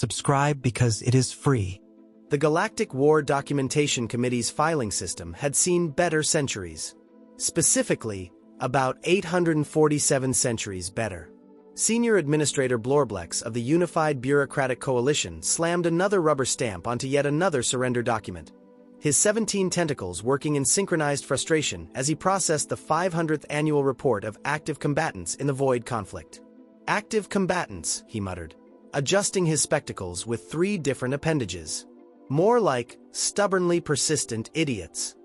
Subscribe because it is free. The Galactic War Documentation Committee's filing system had seen better centuries. Specifically, about 847 centuries better. Senior Administrator Blorblex of the Unified Bureaucratic Coalition slammed another rubber stamp onto yet another surrender document, his 17 tentacles working in synchronized frustration as he processed the 500th annual report of active combatants in the Void conflict. Active combatants, he muttered, adjusting his spectacles with 3 different appendages. More like stubbornly persistent idiots.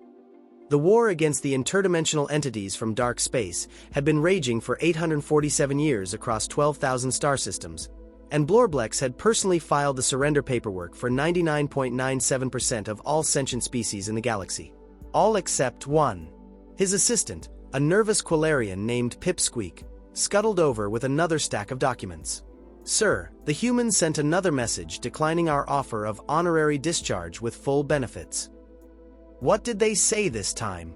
The war against the interdimensional entities from dark space had been raging for 847 years across 12,000 star systems, and Blorblex had personally filed the surrender paperwork for 99.97% of all sentient species in the galaxy. All except one. His assistant, a nervous Quilarian named Pipsqueak, scuttled over with another stack of documents. "Sir, the humans sent another message declining our offer of honorary discharge with full benefits." What did they say this time?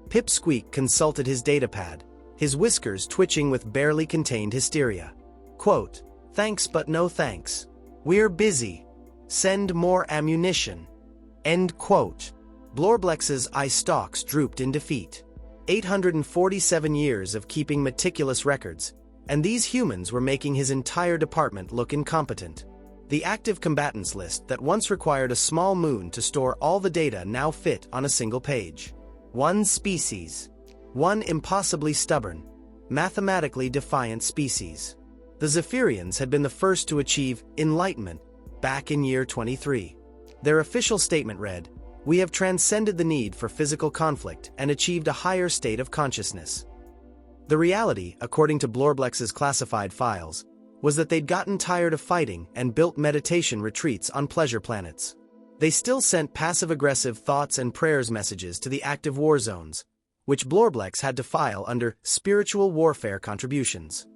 Pipsqueak consulted his datapad, his whiskers twitching with barely contained hysteria. Quote, "Thanks but no thanks. We're busy. Send more ammunition." End quote. Blorblex's eye stalks drooped in defeat. 847 years of keeping meticulous records, and these humans were making his entire department look incompetent. The active combatants list that once required a small moon to store all the data now fit on a single page. One species. One impossibly stubborn, mathematically defiant species. The Zephyrians had been the first to achieve enlightenment back in year 23. Their official statement read, "We have transcended the need for physical conflict and achieved a higher state of consciousness." The reality, according to Blorblex's classified files, was that they'd gotten tired of fighting and built meditation retreats on pleasure planets. They still sent passive-aggressive thoughts and prayers messages to the active war zones, which Blorblex had to file under spiritual warfare contributions.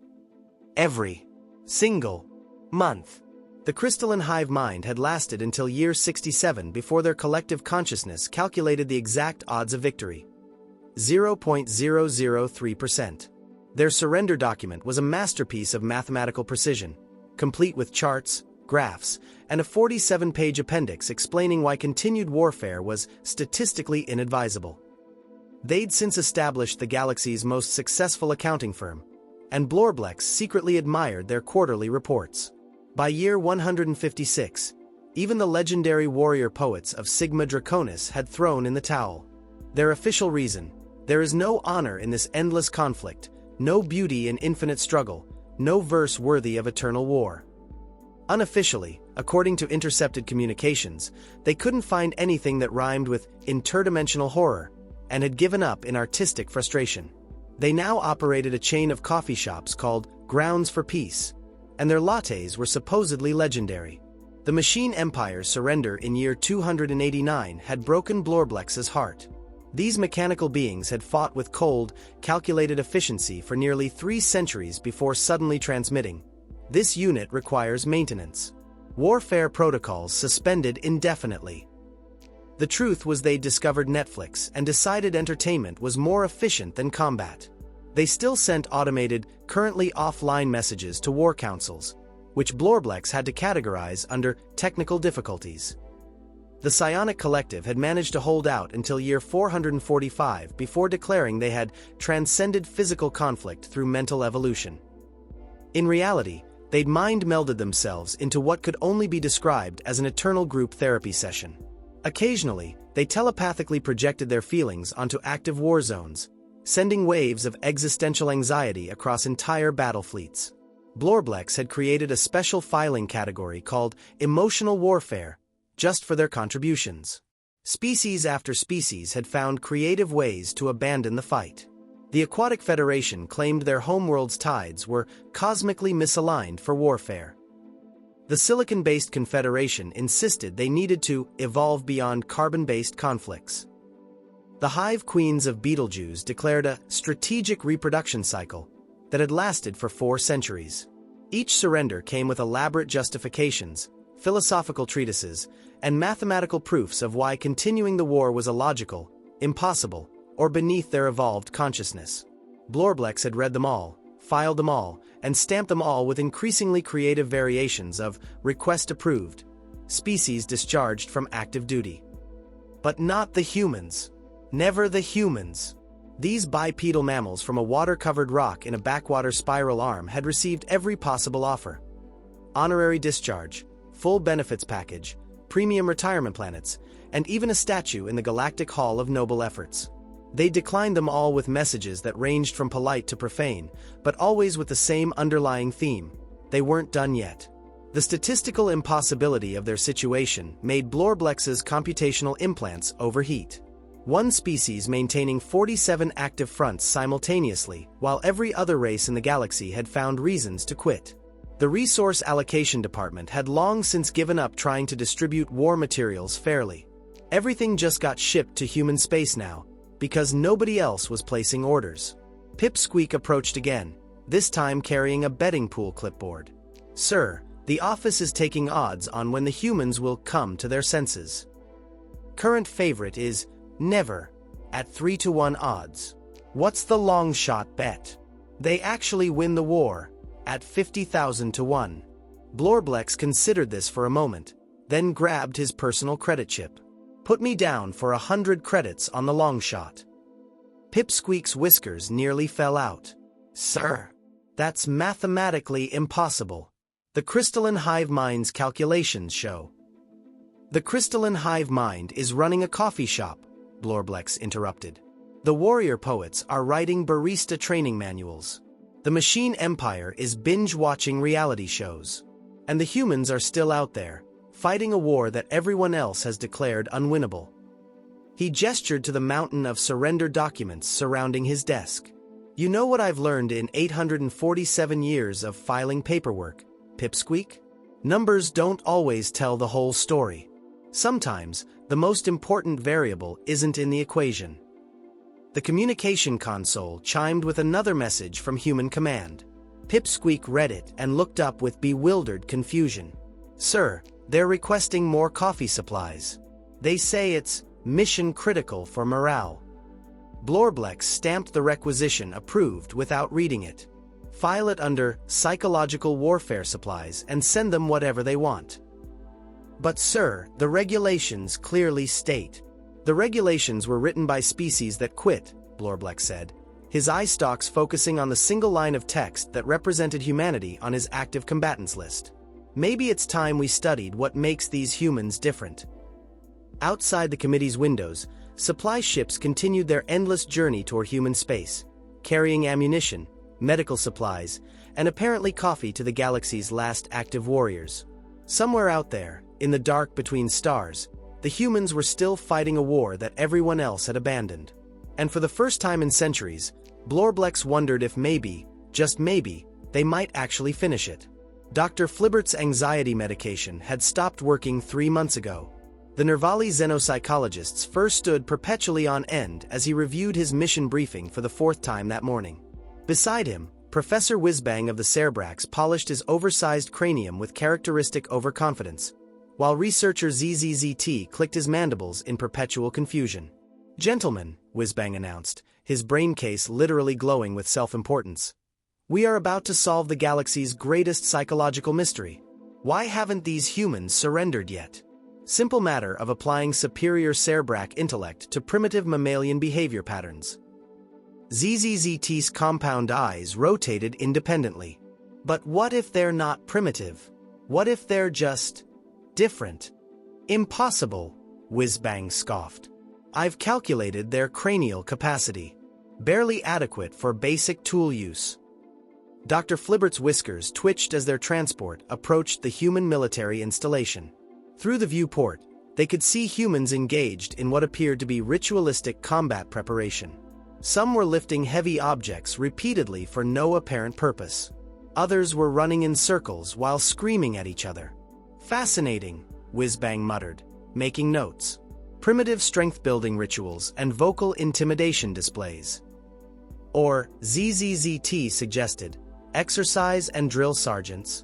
Every single month. The crystalline hive mind had lasted until year 67 before their collective consciousness calculated the exact odds of victory. 0.003%. Their surrender document was a masterpiece of mathematical precision, complete with charts, graphs, and a 47-page appendix explaining why continued warfare was statistically inadvisable. They'd since established the galaxy's most successful accounting firm, and Blorblex secretly admired their quarterly reports. By year 156, even the legendary warrior poets of Sigma Draconis had thrown in the towel. Their official reason: there is no honor in this endless conflict, no beauty in infinite struggle, no verse worthy of eternal war. Unofficially, according to intercepted communications, they couldn't find anything that rhymed with interdimensional horror, and had given up in artistic frustration. They now operated a chain of coffee shops called Grounds for Peace, and their lattes were supposedly legendary. The Machine Empire's surrender in year 289 had broken Blorblex's heart. These mechanical beings had fought with cold, calculated efficiency for nearly 3 centuries before suddenly transmitting. This unit requires maintenance. Warfare protocols suspended indefinitely. The truth was they'd discovered Netflix and decided entertainment was more efficient than combat. They still sent automated, currently offline messages to war councils, which Blorblex had to categorize under technical difficulties. The Psionic Collective had managed to hold out until year 445 before declaring they had transcended physical conflict through mental evolution. In reality, they'd mind-melded themselves into what could only be described as an eternal group therapy session. Occasionally, they telepathically projected their feelings onto active war zones, sending waves of existential anxiety across entire battle fleets. Blorblex had created a special filing category called Emotional Warfare, just for their contributions. Species after species had found creative ways to abandon the fight. The Aquatic Federation claimed their homeworld's tides were cosmically misaligned for warfare. The Silicon-based Confederation insisted they needed to evolve beyond carbon-based conflicts. The Hive Queens of Betelgeuse declared a strategic reproduction cycle that had lasted for 4 centuries. Each surrender came with elaborate justifications, philosophical treatises, and mathematical proofs of why continuing the war was illogical, impossible, or beneath their evolved consciousness. Blorblex had read them all, filed them all, and stamped them all with increasingly creative variations of "request approved," species discharged from active duty. But not the humans. Never the humans. These bipedal mammals from a water-covered rock in a backwater spiral arm had received every possible offer. Honorary discharge, full benefits package, premium retirement planets, and even a statue in the Galactic Hall of Noble Efforts. They declined them all with messages that ranged from polite to profane, but always with the same underlying theme: they weren't done yet. The statistical impossibility of their situation made Blorblex's computational implants overheat. One species maintaining 47 active fronts simultaneously, while every other race in the galaxy had found reasons to quit. The Resource Allocation Department had long since given up trying to distribute war materials fairly. Everything just got shipped to human space now, because nobody else was placing orders. Pipsqueak approached again, this time carrying a betting pool clipboard. "Sir, the office is taking odds on when the humans will come to their senses. Current favorite is never, at 3-to-1 odds. What's the long shot bet? They actually win the war, at 50,000 to 1. Blorblex considered this for a moment, then grabbed his personal credit chip. "Put me down for 100 credits on the long shot." Pipsqueak's whiskers nearly fell out. "Sir, that's mathematically impossible. The crystalline hive mind's calculations show." "The crystalline hive mind is running a coffee shop," Blorblex interrupted. "The warrior poets are writing barista training manuals. The machine empire is binge-watching reality shows. And the humans are still out there, fighting a war that everyone else has declared unwinnable." He gestured to the mountain of surrender documents surrounding his desk. "You know what I've learned in 847 years of filing paperwork, Pipsqueak? Numbers don't always tell the whole story. Sometimes, the most important variable isn't in the equation." The communication console chimed with another message from Human Command. Pipsqueak read it and looked up with bewildered confusion. "Sir, they're requesting more coffee supplies. They say it's mission critical for morale." Blorblex stamped the requisition approved without reading it. "File it under psychological warfare supplies and send them whatever they want." "But sir, the regulations clearly state." "The regulations were written by species that quit," Blorblex said, his eye stalks focusing on the single line of text that represented humanity on his active combatants list. "Maybe it's time we studied what makes these humans different." Outside the committee's windows, supply ships continued their endless journey toward human space, carrying ammunition, medical supplies, and apparently coffee to the galaxy's last active warriors. Somewhere out there, in the dark between stars, the humans were still fighting a war that everyone else had abandoned. And for the first time in centuries, Blorblex wondered if maybe, just maybe, they might actually finish it. Dr. Flibbert's anxiety medication had stopped working 3 months ago. The Nervali xenopsychologists first stood perpetually on end as he reviewed his mission briefing for the 4th time that morning. Beside him, Professor Whizbang of the Cerebrax polished his oversized cranium with characteristic overconfidence, while researcher ZZZT clicked his mandibles in perpetual confusion. "Gentlemen," Whizbang announced, his brain case literally glowing with self-importance, "we are about to solve the galaxy's greatest psychological mystery. Why haven't these humans surrendered yet? Simple matter of applying superior Cerebrac intellect to primitive mammalian behavior patterns." ZZZT's compound eyes rotated independently. "But what if they're not primitive? What if they're just different?" "Impossible," Whizbang scoffed. "I've calculated their cranial capacity. Barely adequate for basic tool use." Dr. Flibbert's whiskers twitched as their transport approached the human military installation. Through the viewport, they could see humans engaged in what appeared to be ritualistic combat preparation. Some were lifting heavy objects repeatedly for no apparent purpose. Others were running in circles while screaming at each other. "Fascinating," Whizbang muttered, making notes. "Primitive strength-building rituals and vocal intimidation displays." Or, ZZZT suggested, "exercise and drill sergeants."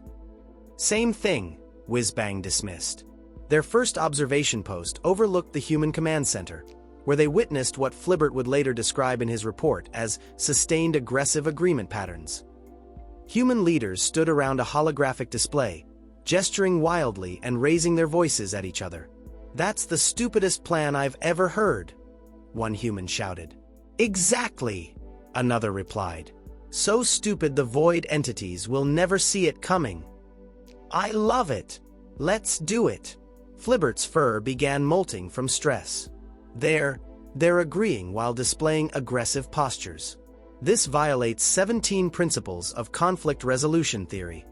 "Same thing," Whizbang dismissed. Their first observation post overlooked the Human Command Center, where they witnessed what Flibbert would later describe in his report as sustained aggressive agreement patterns. Human leaders stood around a holographic display, gesturing wildly and raising their voices at each other. "That's the stupidest plan I've ever heard," one human shouted. "Exactly," another replied. "So stupid the void entities will never see it coming." "I love it. Let's do it." Flibbert's fur began molting from stress. They're agreeing while displaying aggressive postures. This violates 17 principles of conflict resolution theory.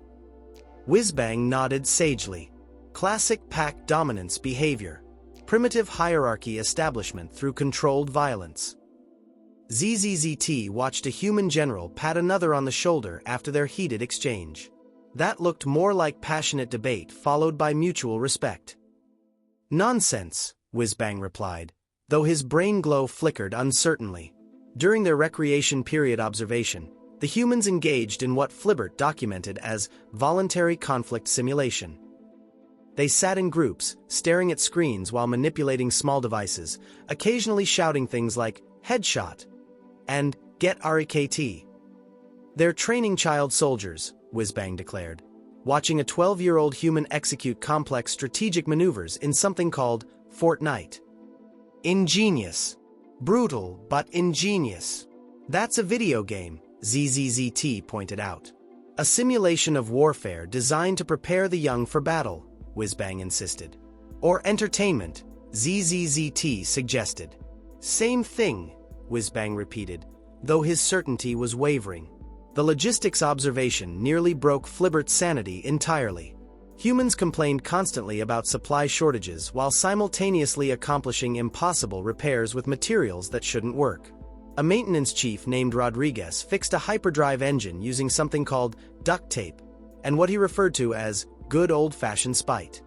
Whizbang nodded sagely. Classic pack dominance behavior. Primitive hierarchy establishment through controlled violence. ZZZT watched a human general pat another on the shoulder after their heated exchange. That looked more like passionate debate followed by mutual respect. "Nonsense," Whizbang replied, though his brain glow flickered uncertainly. During their recreation period observation, the humans engaged in what Flibbert documented as voluntary conflict simulation. They sat in groups, staring at screens while manipulating small devices, occasionally shouting things like, "Headshot," and "Get REKT." "They're training child soldiers," Whizbang declared, watching a 12-year-old human execute complex strategic maneuvers in something called Fortnite. "Ingenious. Brutal, but ingenious." "That's a video game," ZZZT pointed out. "A simulation of warfare designed to prepare the young for battle," Whizbang insisted. "Or entertainment," ZZZT suggested. "Same thing," Whizbang repeated, though his certainty was wavering. The logistics observation nearly broke Flibbert's sanity entirely. Humans complained constantly about supply shortages while simultaneously accomplishing impossible repairs with materials that shouldn't work. A maintenance chief named Rodriguez fixed a hyperdrive engine using something called duct tape, and what he referred to as good old-fashioned spite.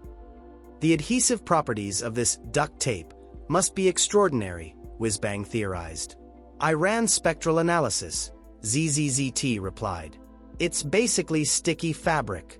The adhesive properties of this duct tape must be extraordinary, Whizbang theorized. "I ran spectral analysis," ZZZT replied. "It's basically sticky fabric."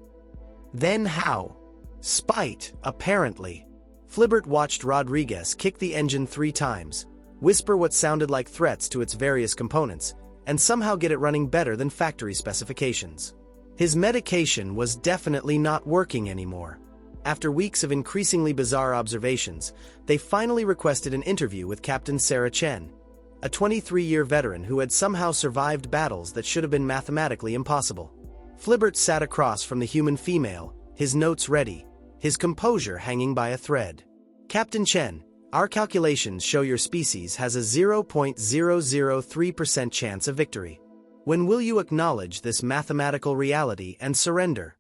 "Then how?" "Spite, apparently." Flibbert watched Rodriguez kick the engine 3 times, whisper what sounded like threats to its various components, and somehow get it running better than factory specifications. His medication was definitely not working anymore. After weeks of increasingly bizarre observations, they finally requested an interview with Captain Sarah Chen, a 23-year veteran who had somehow survived battles that should have been mathematically impossible. Flibbert sat across from the human female, his notes ready, his composure hanging by a thread. "Captain Chen, our calculations show your species has a 0.003% chance of victory. When will you acknowledge this mathematical reality and surrender?"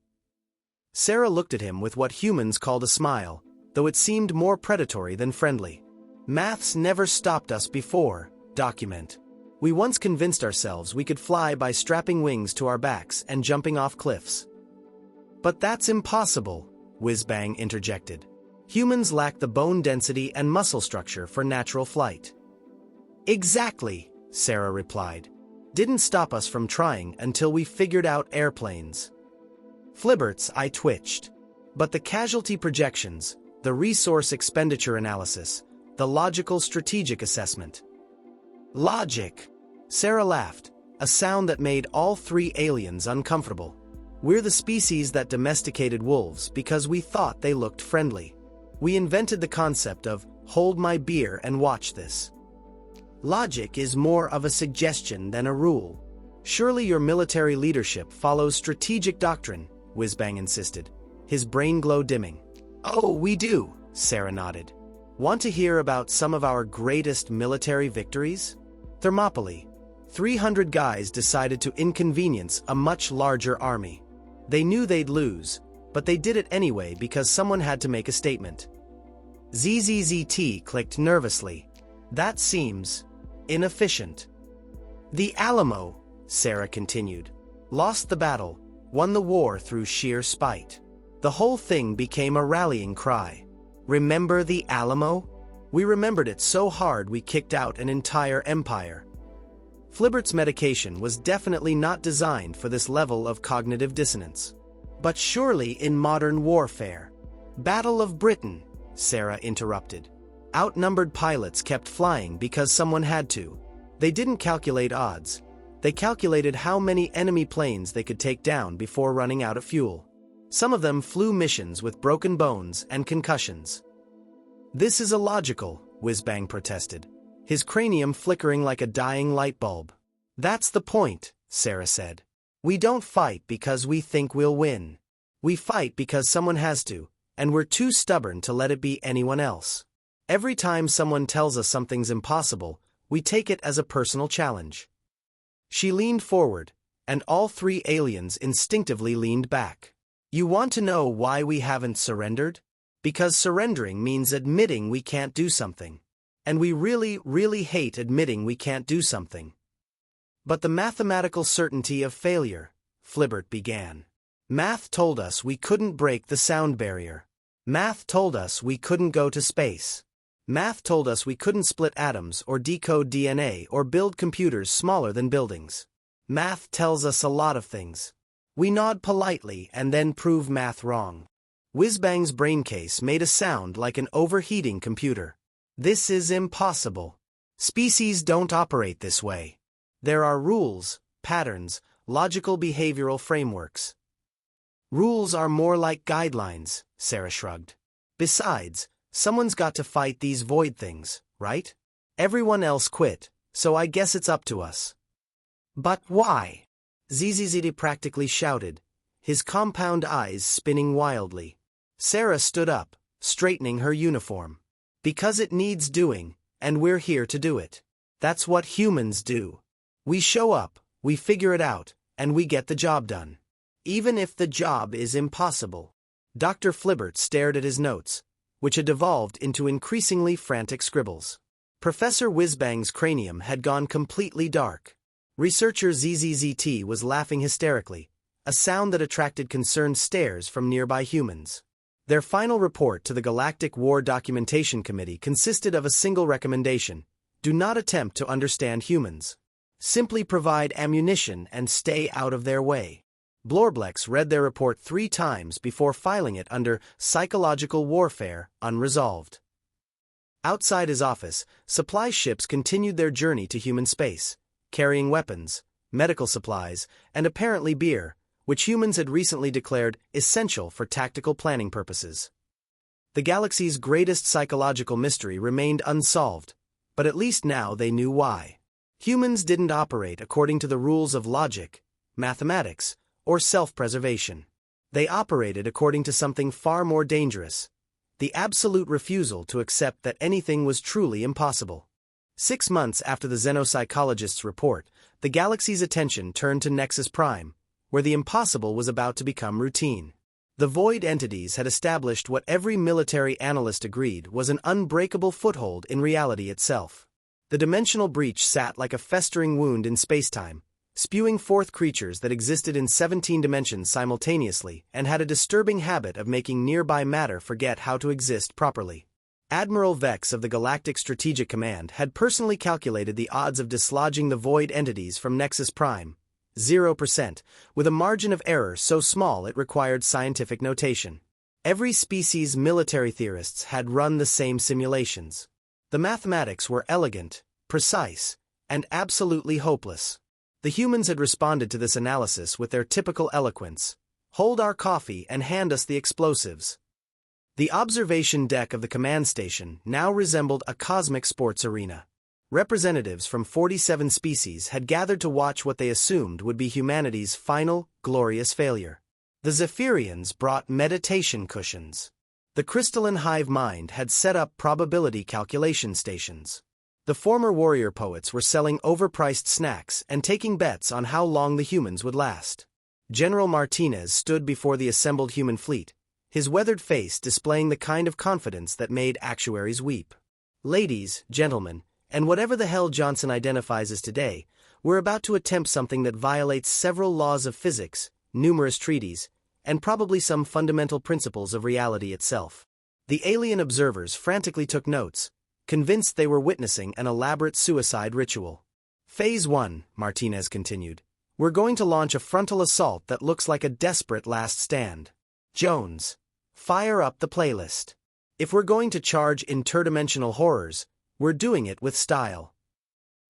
Sarah looked at him with what humans called a smile, though it seemed more predatory than friendly. "Maths never stopped us before. Document. We once convinced ourselves we could fly by strapping wings to our backs and jumping off cliffs." "But that's impossible," Whizbang interjected. "Humans lack the bone density and muscle structure for natural flight." "Exactly," Sarah replied. "Didn't stop us from trying until we figured out airplanes." Flibbert's eye twitched. But the casualty projections, the resource expenditure analysis, the logical strategic assessment. "Logic," Sarah laughed, a sound that made all 3 aliens uncomfortable. "We're the species that domesticated wolves because we thought they looked friendly. We invented the concept of, hold my beer and watch this. Logic is more of a suggestion than a rule. Surely your military leadership follows strategic doctrine," Whizbang insisted, his brain glow dimming. "Oh, we do," Sarah nodded. "Want to hear about some of our greatest military victories?" Thermopylae. 300 guys decided to inconvenience a much larger army. They knew they'd lose, but they did it anyway because someone had to make a statement. ZZZT clicked nervously. "That seems inefficient." "The Alamo," Sarah continued, "lost the battle, won the war through sheer spite. The whole thing became a rallying cry. Remember the Alamo? We remembered it so hard we kicked out an entire empire." Flibbert's medication was definitely not designed for this level of cognitive dissonance. "But surely in modern warfare." "Battle of Britain," Sarah interrupted. "Outnumbered pilots kept flying because someone had to. They didn't calculate odds. They calculated how many enemy planes they could take down before running out of fuel. Some of them flew missions with broken bones and concussions. "This is illogical," Whizbang protested, his cranium flickering like a dying light bulb. "That's the point," Sarah said. "We don't fight because we think we'll win. We fight because someone has to, and we're too stubborn to let it be anyone else. Every time someone tells us something's impossible, we take it as a personal challenge." She leaned forward, and all three aliens instinctively leaned back. "You want to know why we haven't surrendered? Because surrendering means admitting we can't do something. And we really, really hate admitting we can't do something." "But the mathematical certainty of failure," Flibbert began. "Math told us we couldn't break the sound barrier. Math told us we couldn't go to space. Math told us we couldn't split atoms or decode DNA or build computers smaller than buildings. Math tells us a lot of things. We nod politely and then prove math wrong." Whizbang's brain case made a sound like an overheating computer. "This is impossible. Species don't operate this way. There are rules, patterns, logical behavioral frameworks." "Rules are more like guidelines," Sarah shrugged. "Besides, someone's got to fight these void things, right? Everyone else quit, so I guess it's up to us." "But why?" ZZZ practically shouted, his compound eyes spinning wildly. Sarah stood up, straightening her uniform. "Because it needs doing, and we're here to do it. That's what humans do. We show up, we figure it out, and we get the job done. Even if the job is impossible." Dr. Flibbert stared at his notes, which had devolved into increasingly frantic scribbles. Professor Whizbang's cranium had gone completely dark. Researcher ZZZT was laughing hysterically, a sound that attracted concerned stares from nearby humans. Their final report to the Galactic War Documentation Committee consisted of a single recommendation: do not attempt to understand humans. Simply provide ammunition and stay out of their way. Blorblex read their report 3 times before filing it under Psychological Warfare, Unresolved. Outside his office, supply ships continued their journey to human space, carrying weapons, medical supplies, and apparently beer, which humans had recently declared essential for tactical planning purposes. The galaxy's greatest psychological mystery remained unsolved, but at least now they knew why. Humans didn't operate according to the rules of logic, mathematics, or self-preservation. They operated according to something far more dangerous: the absolute refusal to accept that anything was truly impossible. 6 months after the xenopsychologist's report, the galaxy's attention turned to Nexus Prime, where the impossible was about to become routine. The void entities had established what every military analyst agreed was an unbreakable foothold in reality itself. The dimensional breach sat like a festering wound in spacetime, spewing forth creatures that existed in 17 dimensions simultaneously and had a disturbing habit of making nearby matter forget how to exist properly. Admiral Vex of the Galactic Strategic Command had personally calculated the odds of dislodging the void entities from Nexus Prime, 0%, with a margin of error so small it required scientific notation. Every species' military theorists had run the same simulations. The mathematics were elegant, precise, and absolutely hopeless. The humans had responded to this analysis with their typical eloquence: "Hold our coffee and hand us the explosives." The observation deck of the command station now resembled a cosmic sports arena. Representatives from 47 species had gathered to watch what they assumed would be humanity's final, glorious failure. The Zephyrians brought meditation cushions. The crystalline hive mind had set up probability calculation stations. The former warrior poets were selling overpriced snacks and taking bets on how long the humans would last. General Martinez stood before the assembled human fleet, his weathered face displaying the kind of confidence that made actuaries weep. "Ladies, gentlemen, and whatever the hell Johnson identifies as today, we're about to attempt something that violates several laws of physics, numerous treaties, and probably some fundamental principles of reality itself." The alien observers frantically took notes, convinced they were witnessing an elaborate suicide ritual. "Phase 1, Martinez continued. "We're going to launch a frontal assault that looks like a desperate last stand. Jones, fire up the playlist. If we're going to charge interdimensional horrors, we're doing it with style."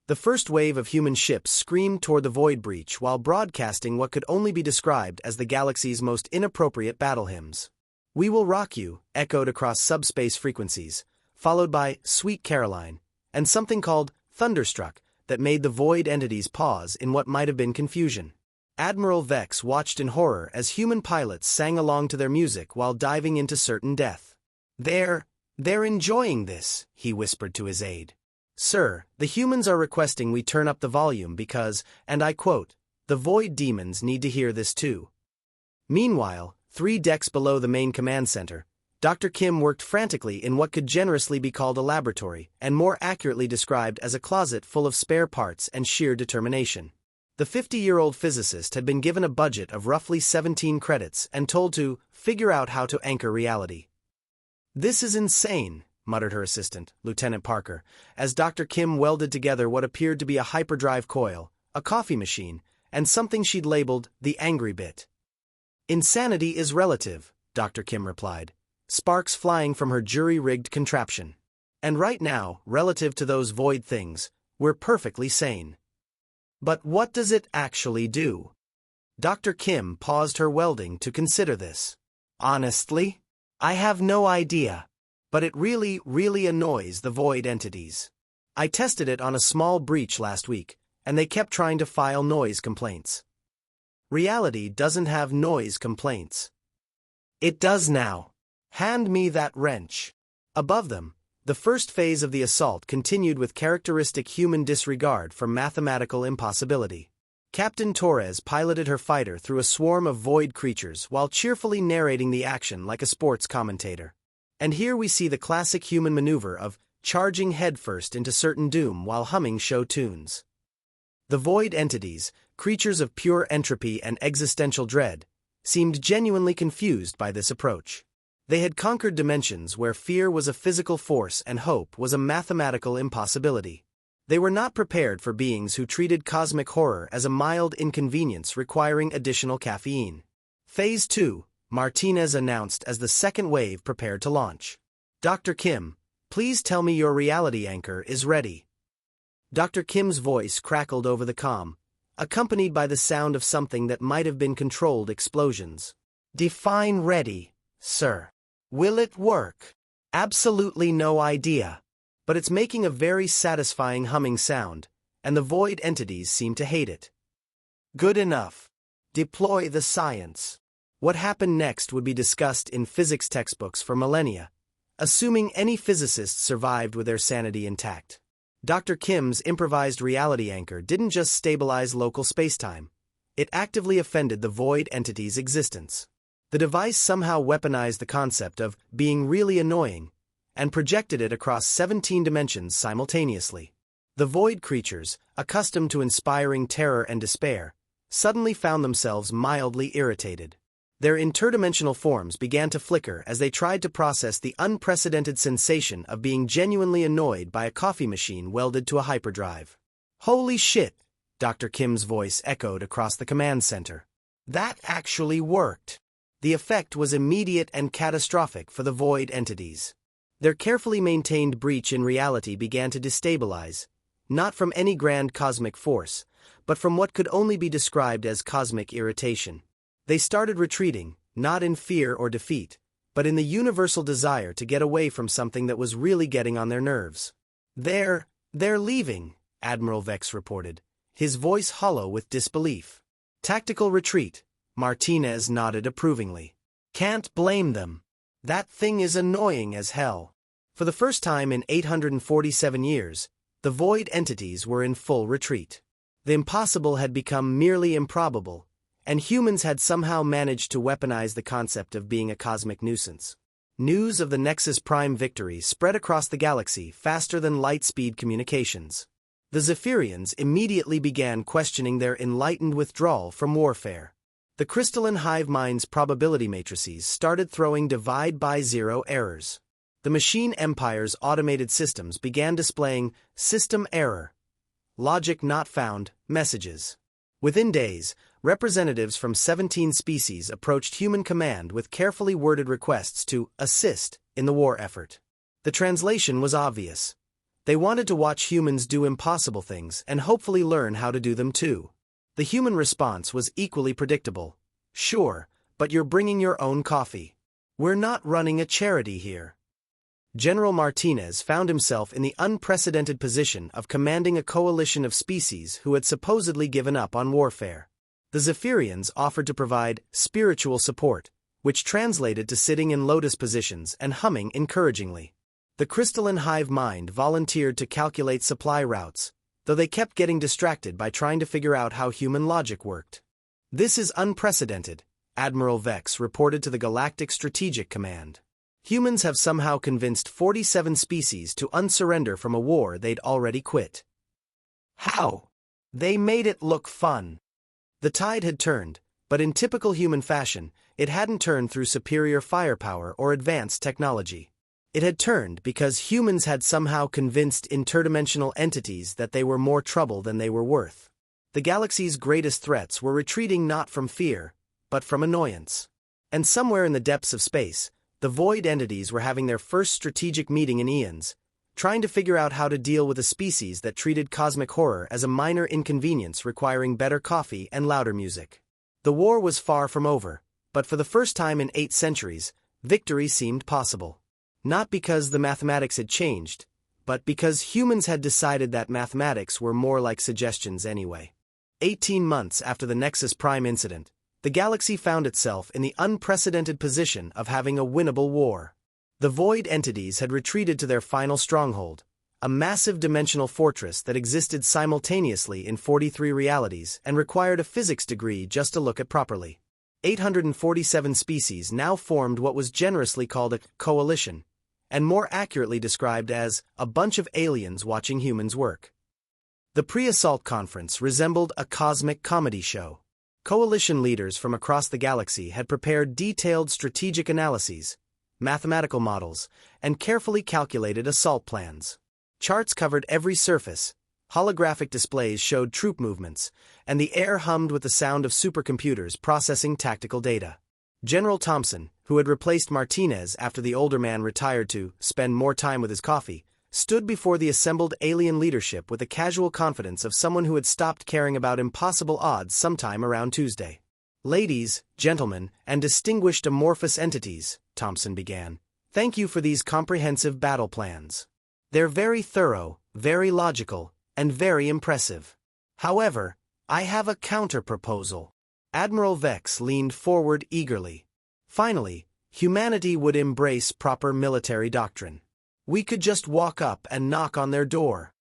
The first wave of human ships screamed toward the void breach while broadcasting what could only be described as the galaxy's most inappropriate battle hymns. "We Will Rock You" echoed across subspace frequencies, followed by "Sweet Caroline" and something called "Thunderstruck" that made the void entities pause in what might have been confusion. Admiral Vex watched in horror as human pilots sang along to their music while diving into certain death. They're enjoying this," he whispered to his aide. "Sir, the humans are requesting we turn up the volume because, and I quote, the void demons need to hear this too." Meanwhile, 3 decks below the main command center, Dr. Kim worked frantically in what could generously be called a laboratory, and more accurately described as a closet full of spare parts and sheer determination. The 50-year-old physicist had been given a budget of roughly 17 credits and told to figure out how to anchor reality. "This is insane," muttered her assistant, Lieutenant Parker, as Dr. Kim welded together what appeared to be a hyperdrive coil, a coffee machine, and something she'd labeled the angry bit. "Insanity is relative," Dr. Kim replied, sparks flying from her jury-rigged contraption. "And right now, relative to those void things, we're perfectly sane." "But what does it actually do?" Dr. Kim paused her welding to consider this. "Honestly, I have no idea. But it really annoys the void entities. I tested it on a small breach last week, and they kept trying to file noise complaints." "Reality doesn't have noise complaints." "It does now. Hand me that wrench." Above them, the first phase of the assault continued with characteristic human disregard for mathematical impossibility. Captain Torres piloted her fighter through a swarm of void creatures while cheerfully narrating the action like a sports commentator. And here we see the classic human maneuver of charging headfirst into certain doom while humming show tunes. The void entities, creatures of pure entropy and existential dread, seemed genuinely confused by this approach. They had conquered dimensions where fear was a physical force and hope was a mathematical impossibility. They were not prepared for beings who treated cosmic horror as a mild inconvenience requiring additional caffeine. Phase 2. Martinez announced as the second wave prepared to launch. "Dr. Kim, please tell me your reality anchor is ready." Dr. Kim's voice crackled over the comm, accompanied by the sound of something that might have been controlled explosions. "Define ready, sir. Will it work?" "Absolutely no idea. But it's making a very satisfying humming sound, and the void entities seem to hate it." "Good enough. Deploy the science." What happened next would be discussed in physics textbooks for millennia, assuming any physicists survived with their sanity intact. Dr. Kim's improvised reality anchor didn't just stabilize local spacetime, it actively offended the void entity's existence. The device somehow weaponized the concept of being really annoying and projected it across 17 dimensions simultaneously. The void creatures, accustomed to inspiring terror and despair, suddenly found themselves mildly irritated. Their interdimensional forms began to flicker as they tried to process the unprecedented sensation of being genuinely annoyed by a coffee machine welded to a hyperdrive. "Holy shit!" Dr. Kim's voice echoed across the command center. "That actually worked." The effect was immediate and catastrophic for the void entities. Their carefully maintained breach in reality began to destabilize, not from any grand cosmic force, but from what could only be described as cosmic irritation. They started retreating, not in fear or defeat, but in the universal desire to get away from something that was really getting on their nerves. They're leaving," Admiral Vex reported, his voice hollow with disbelief. "Tactical retreat," Martinez nodded approvingly. "Can't blame them. That thing is annoying as hell." For the first time in 847 years, the void entities were in full retreat. The impossible had become merely improbable, and humans had somehow managed to weaponize the concept of being a cosmic nuisance. News of the Nexus Prime victory spread across the galaxy faster than light-speed communications. The Zephyrians immediately began questioning their enlightened withdrawal from warfare. The crystalline hive mind's probability matrices started throwing divide-by-zero errors. The machine empire's automated systems began displaying system error, logic not found messages. Within days, representatives from 17 species approached human command with carefully worded requests to assist in the war effort. The translation was obvious. They wanted to watch humans do impossible things and hopefully learn how to do them too. The human response was equally predictable. Sure, but you're bringing your own coffee. We're not running a charity here. General Martinez found himself in the unprecedented position of commanding a coalition of species who had supposedly given up on warfare. The Zephyrians offered to provide spiritual support, which translated to sitting in lotus positions and humming encouragingly. The crystalline hive mind volunteered to calculate supply routes, though they kept getting distracted by trying to figure out how human logic worked. This is unprecedented, Admiral Vex reported to the Galactic Strategic Command. Humans have somehow convinced 47 species to unsurrender from a war they'd already quit. How? They made it look fun. The tide had turned, but in typical human fashion, it hadn't turned through superior firepower or advanced technology. It had turned because humans had somehow convinced interdimensional entities that they were more trouble than they were worth. The galaxy's greatest threats were retreating not from fear, but from annoyance. And somewhere in the depths of space, the void entities were having their first strategic meeting in eons, trying to figure out how to deal with a species that treated cosmic horror as a minor inconvenience requiring better coffee and louder music. The war was far from over, but for the first time in 8 centuries, victory seemed possible. Not because the mathematics had changed, but because humans had decided that mathematics were more like suggestions anyway. 18 months after the Nexus Prime incident, the galaxy found itself in the unprecedented position of having a winnable war. The void entities had retreated to their final stronghold, a massive dimensional fortress that existed simultaneously in 43 realities and required a physics degree just to look at properly. 847 species now formed what was generously called a coalition, and more accurately described as a bunch of aliens watching humans work. The pre-assault conference resembled a cosmic comedy show. Coalition leaders from across the galaxy had prepared detailed strategic analyses, mathematical models, and carefully calculated assault plans. Charts covered every surface, holographic displays showed troop movements, and the air hummed with the sound of supercomputers processing tactical data. General Thompson, who had replaced Martinez after the older man retired to spend more time with his coffee, stood before the assembled alien leadership with the casual confidence of someone who had stopped caring about impossible odds sometime around Tuesday. "Ladies, gentlemen, and distinguished amorphous entities," Thompson began, "thank you for these comprehensive battle plans. They're very thorough, very logical, and very impressive. However, I have a counter-proposal." Admiral Vex leaned forward eagerly. Finally, humanity would embrace proper military doctrine. We could just walk up and knock on their door.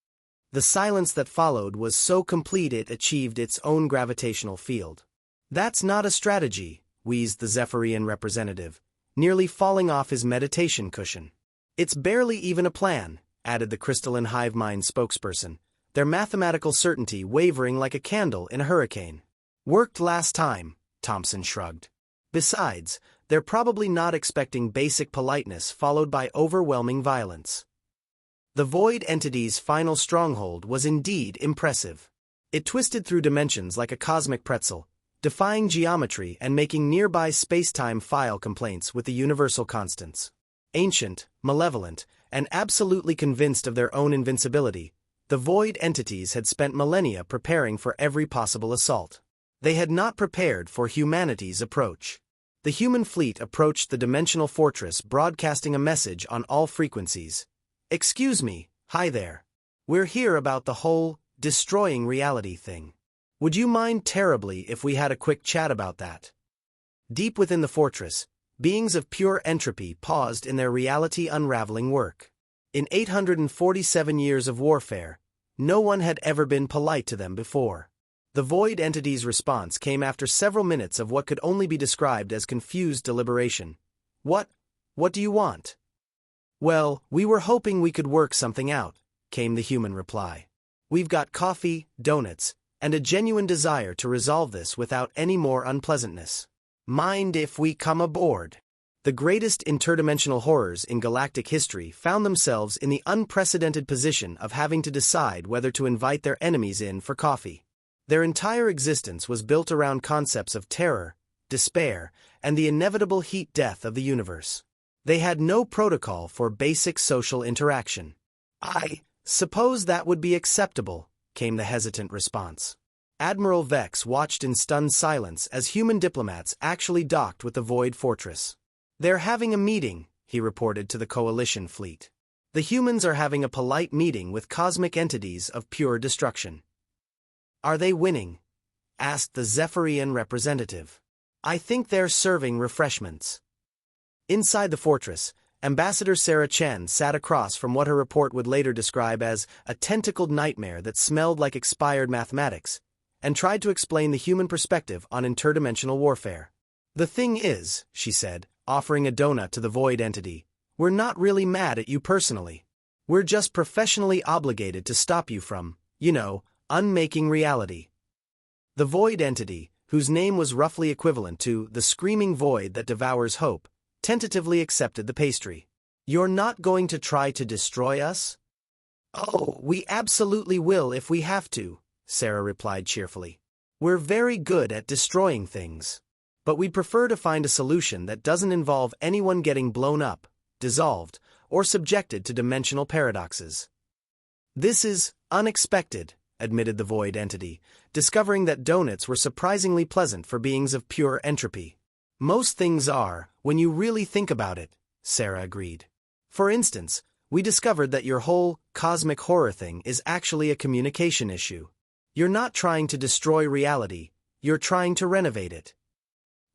The silence that followed was so complete it achieved its own gravitational field. "That's not a strategy," wheezed the Zephyrian representative, nearly falling off his meditation cushion. "It's barely even a plan," added the crystalline hive mind spokesperson, their mathematical certainty wavering like a candle in a hurricane. "Worked last time," Thompson shrugged. "Besides, they're probably not expecting basic politeness followed by overwhelming violence." The void entity's final stronghold was indeed impressive. It twisted through dimensions like a cosmic pretzel, defying geometry and making nearby space-time file complaints with the universal constants. Ancient, malevolent, and absolutely convinced of their own invincibility, the void entities had spent millennia preparing for every possible assault. They had not prepared for humanity's approach. The human fleet approached the dimensional fortress broadcasting a message on all frequencies. "Excuse me, hi there. We're here about the whole destroying reality thing. Would you mind terribly if we had a quick chat about that?" Deep within the fortress, beings of pure entropy paused in their reality-unraveling work. In 847 years of warfare, no one had ever been polite to them before. The void entity's response came after several minutes of what could only be described as confused deliberation. What do you want?" "Well, we were hoping we could work something out," came the human reply. "We've got coffee, donuts, and a genuine desire to resolve this without any more unpleasantness. Mind if we come aboard?" The greatest interdimensional horrors in galactic history found themselves in the unprecedented position of having to decide whether to invite their enemies in for coffee. Their entire existence was built around concepts of terror, despair, and the inevitable heat death of the universe. They had no protocol for basic social interaction. Suppose that would be acceptable, came the hesitant response. Admiral Vex watched in stunned silence as human diplomats actually docked with the Void Fortress. They're having a meeting, he reported to the Coalition fleet. The humans are having a polite meeting with cosmic entities of pure destruction. Are they winning? Asked the Zephyrian representative. I think they're serving refreshments. Inside the fortress, Ambassador Sarah Chen sat across from what her report would later describe as a tentacled nightmare that smelled like expired mathematics, and tried to explain the human perspective on interdimensional warfare. The thing is, she said, offering a donut to the Void entity, we're not really mad at you personally. We're just professionally obligated to stop you from, unmaking reality. The Void entity, whose name was roughly equivalent to the screaming void that devours hope, tentatively accepted the pastry. You're not going to try to destroy us? Oh, we absolutely will if we have to, Sarah replied cheerfully. We're very good at destroying things. But we'd prefer to find a solution that doesn't involve anyone getting blown up, dissolved, or subjected to dimensional paradoxes. This is unexpected, admitted the Void entity, discovering that donuts were surprisingly pleasant for beings of pure entropy. Most things are, when you really think about it, Sarah agreed. For instance, we discovered that your whole cosmic horror thing is actually a communication issue. You're not trying to destroy reality, you're trying to renovate it.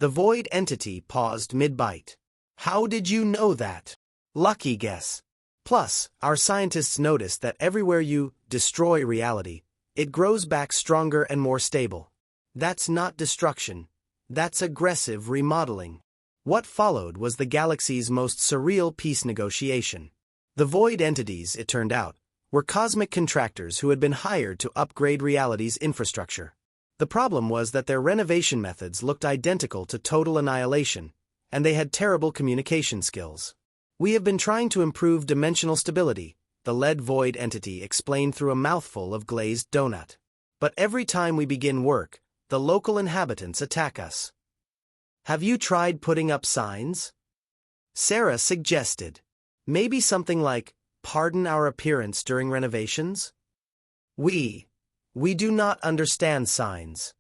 The Void entity paused mid-bite. How did you know that? Lucky guess. Plus, our scientists noticed that everywhere you destroy reality, it grows back stronger and more stable. That's not destruction. That's aggressive remodeling. What followed was the galaxy's most surreal peace negotiation. The Void entities, it turned out, were cosmic contractors who had been hired to upgrade reality's infrastructure. The problem was that their renovation methods looked identical to total annihilation, and they had terrible communication skills. We have been trying to improve dimensional stability, the lead Void entity explained through a mouthful of glazed donut. But every time we begin work, the local inhabitants attack us. Have you tried putting up signs? Sarah suggested. Maybe something like, pardon our appearance during renovations? We do not understand signs.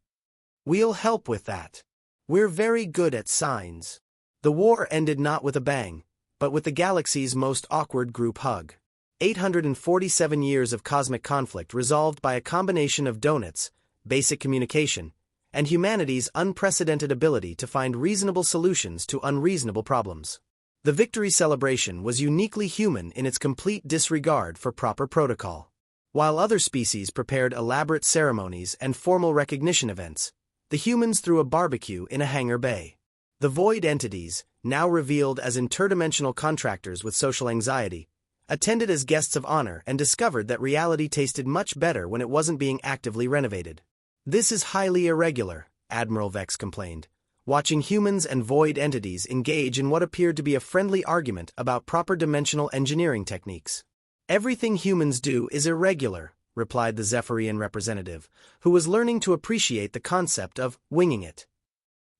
We'll help with that. We're very good at signs. The war ended not with a bang, but with the galaxy's most awkward group hug. 847 years of cosmic conflict resolved by a combination of donuts, basic communication, and humanity's unprecedented ability to find reasonable solutions to unreasonable problems. The victory celebration was uniquely human in its complete disregard for proper protocol. While other species prepared elaborate ceremonies and formal recognition events, the humans threw a barbecue in a hangar bay. The Void entities, now revealed as interdimensional contractors with social anxiety, attended as guests of honor and discovered that reality tasted much better when it wasn't being actively renovated. This is highly irregular, Admiral Vex complained, watching humans and Void entities engage in what appeared to be a friendly argument about proper dimensional engineering techniques. Everything humans do is irregular, replied the Zephyrian representative, who was learning to appreciate the concept of winging it.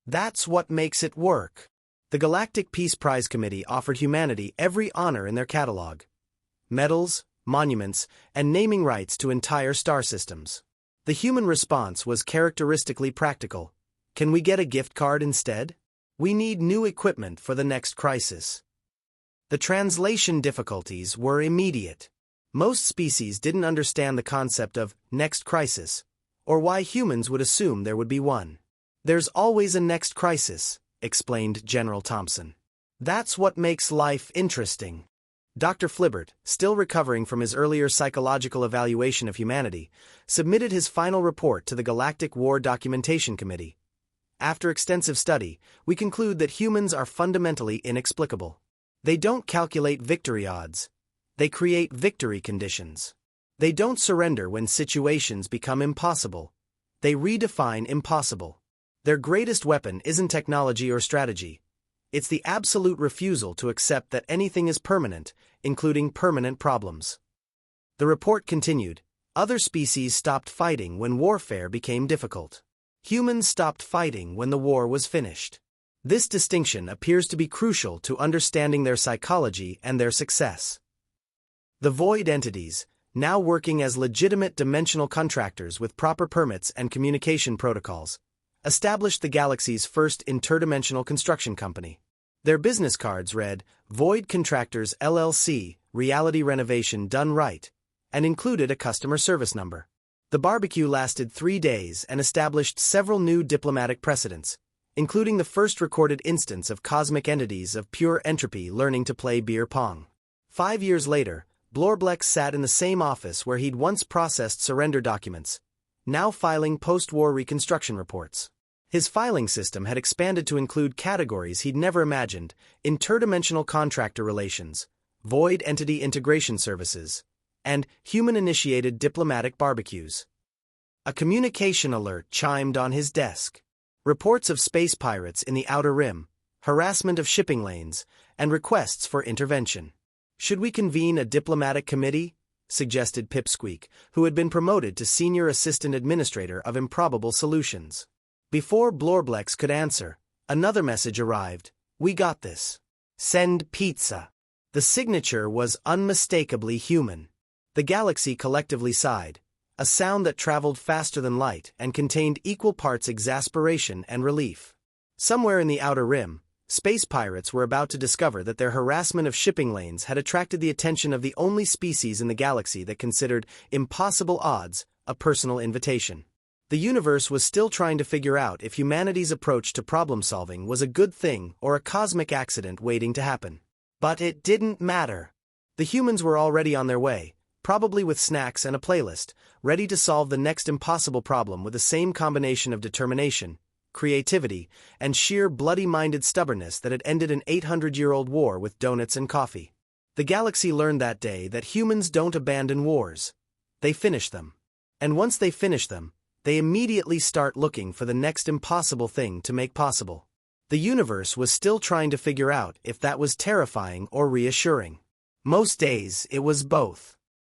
That's what makes it work. The Galactic Peace Prize Committee offered humanity every honor in their catalog. Medals, monuments, and naming rights to entire star systems. The human response was characteristically practical. Can we get a gift card instead? We need new equipment for the next crisis. The translation difficulties were immediate. Most species didn't understand the concept of next crisis, or why humans would assume there would be one. There's always a next crisis, explained General Thompson. That's what makes life interesting. Dr. Flibbert, still recovering from his earlier psychological evaluation of humanity, submitted his final report to the Galactic War Documentation Committee. After extensive study, we conclude that humans are fundamentally inexplicable. They don't calculate victory odds. They create victory conditions. They don't surrender when situations become impossible. They redefine impossible. Their greatest weapon isn't technology or strategy. It's the absolute refusal to accept that anything is permanent, including permanent problems. The report continued. Other species stopped fighting when warfare became difficult. Humans stopped fighting when the war was finished. This distinction appears to be crucial to understanding their psychology and their success. The Void entities, now working as legitimate dimensional contractors with proper permits and communication protocols, established the galaxy's first interdimensional construction company. Their business cards read, Void Contractors LLC, Reality Renovation Done Right, and included a customer service number. The barbecue lasted 3 days and established several new diplomatic precedents, including the first recorded instance of cosmic entities of pure entropy learning to play beer pong. 5 years later, Blorblex sat in the same office where he'd once processed surrender documents, now filing post-war reconstruction reports. His filing system had expanded to include categories he'd never imagined: interdimensional contractor relations, void entity integration services, and human-initiated diplomatic barbecues. A communication alert chimed on his desk. Reports of space pirates in the Outer Rim, harassment of shipping lanes, and requests for intervention. "Should we convene a diplomatic committee?" suggested Pipsqueak, who had been promoted to Senior Assistant Administrator of Improbable Solutions. Before Blorblex could answer, another message arrived. "We got this. Send pizza." The signature was unmistakably human. The galaxy collectively sighed, a sound that traveled faster than light and contained equal parts exasperation and relief. Somewhere in the Outer Rim, space pirates were about to discover that their harassment of shipping lanes had attracted the attention of the only species in the galaxy that considered impossible odds a personal invitation. The universe was still trying to figure out if humanity's approach to problem-solving was a good thing or a cosmic accident waiting to happen. But it didn't matter. The humans were already on their way, probably with snacks and a playlist, ready to solve the next impossible problem with the same combination of determination, creativity, and sheer bloody-minded stubbornness that had ended an 800-year-old war with donuts and coffee. The galaxy learned that day that humans don't abandon wars. They finish them. And once they finish them, they immediately start looking for the next impossible thing to make possible. The universe was still trying to figure out if that was terrifying or reassuring. Most days, it was both.